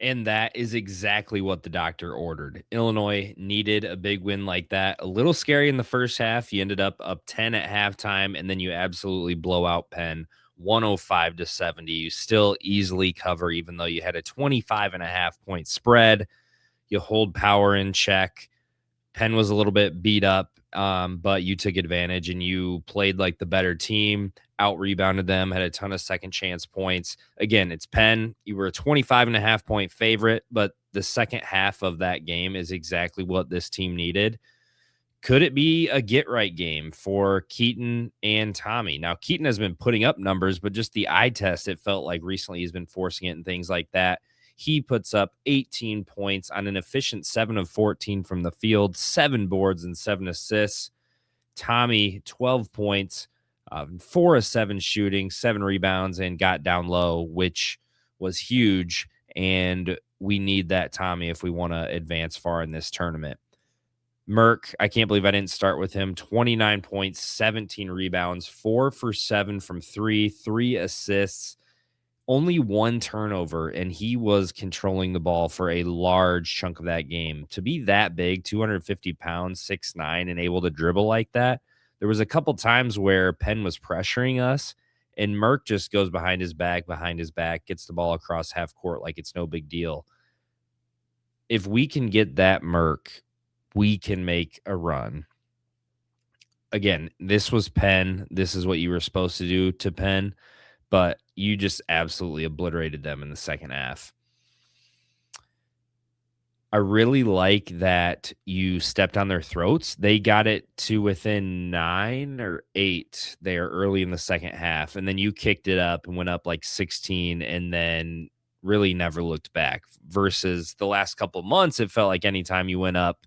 And that is exactly what the doctor ordered. Illinois needed a big win like that. A little scary in the first half. You ended up 10 at halftime, and then you absolutely blow out Penn 105-70. You still easily cover, even though you had a 25.5 point spread. You hold power in check. Penn was a little bit beat up, but you took advantage and you played like the better team, out rebounded them, had a ton of second chance points. Again, it's Penn. You were a 25.5 point favorite, but the second half of that game is exactly what this team needed. Could it be a get right game for Keaton and Tommy? Now, Keaton has been putting up numbers, but just the eye test, it felt like recently he's been forcing it and things like that. He puts up 18 points on an efficient 7 of 14 from the field, 7 boards and 7 assists. Tommy, 12 points, 4 of 7 shooting, 7 rebounds, and got down low, which was huge. And we need that Tommy if we want to advance far in this tournament. Merck, I can't believe I didn't start with him. 29 points, 17 rebounds, 4 for 7 from three, 3 assists, only 1 turnover, and he was controlling the ball for a large chunk of that game. To be that big, 250 pounds, 6'9", and able to dribble like that, there was a couple times where Penn was pressuring us, and Merck just goes behind his back, gets the ball across half court like it's no big deal. If we can get that Merck, we can make a run. Again, this was Penn. This is what you were supposed to do to Penn, but you just absolutely obliterated them in the second half. I really like that you stepped on their throats. They got it to within 9 or 8 there early in the second half, and then you kicked it up and went up like 16 and then really never looked back. Versus the last couple months, it felt like anytime you went up,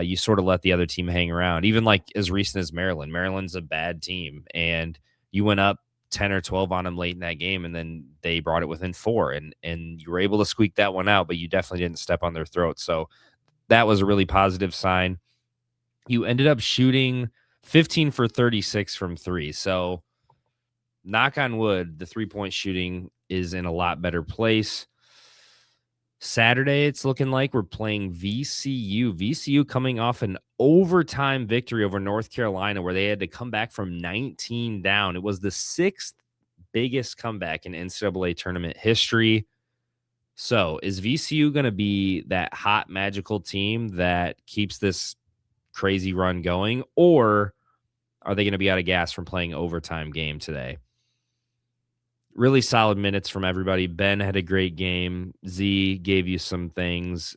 you sort of let the other team hang around. Even like as recent as Maryland. Maryland's a bad team, and you went up 10 or 12 on them late in that game, and then they brought it within 4, and you were able to squeak that one out, but you definitely didn't step on their throats. So that was a really positive sign. You ended up shooting 15 for 36 from 3. So knock on wood, the 3-point shooting is in a lot better place. Saturday, it's looking like we're playing VCU. VCU coming off an overtime victory over North Carolina where they had to come back from 19 down. It was the 6th biggest comeback in NCAA tournament history. So is VCU going to be that hot, magical team that keeps this crazy run going? Or are they going to be out of gas from playing overtime game today? Really solid minutes from everybody. Ben had a great game. Z gave you some things.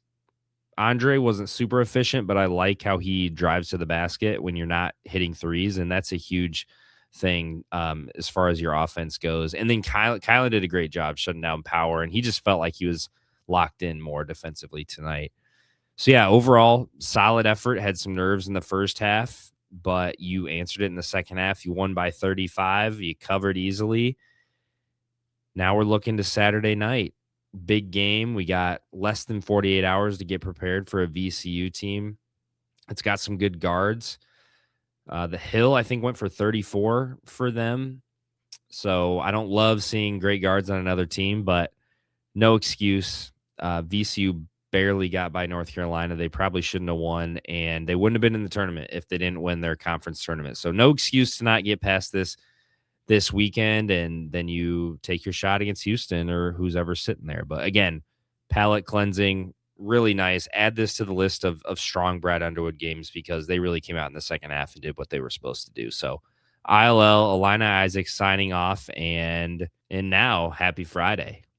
Andre wasn't super efficient, but I like how he drives to the basket when you're not hitting threes, and that's a huge thing as far as your offense goes. And then Kylan did a great job shutting down power, and he just felt like he was locked in more defensively tonight. So, yeah, overall, solid effort. Had some nerves in the first half, but you answered it in the second half. You won by 35. You covered easily. Now we're looking to Saturday night. Big game. We got less than 48 hours to get prepared for a VCU team. It's got some good guards. The Hill, I think, went for 34 for them. So I don't love seeing great guards on another team, but no excuse. VCU barely got by North Carolina. They probably shouldn't have won, and they wouldn't have been in the tournament if they didn't win their conference tournament. So no excuse to not get past this weekend, and then you take your shot against Houston or who's ever sitting there. But again, palate cleansing, really nice. Add this to the list of strong Brad Underwood games because they really came out in the second half and did what they were supposed to do. So ILL, Alina Isaac signing off, and now happy Friday.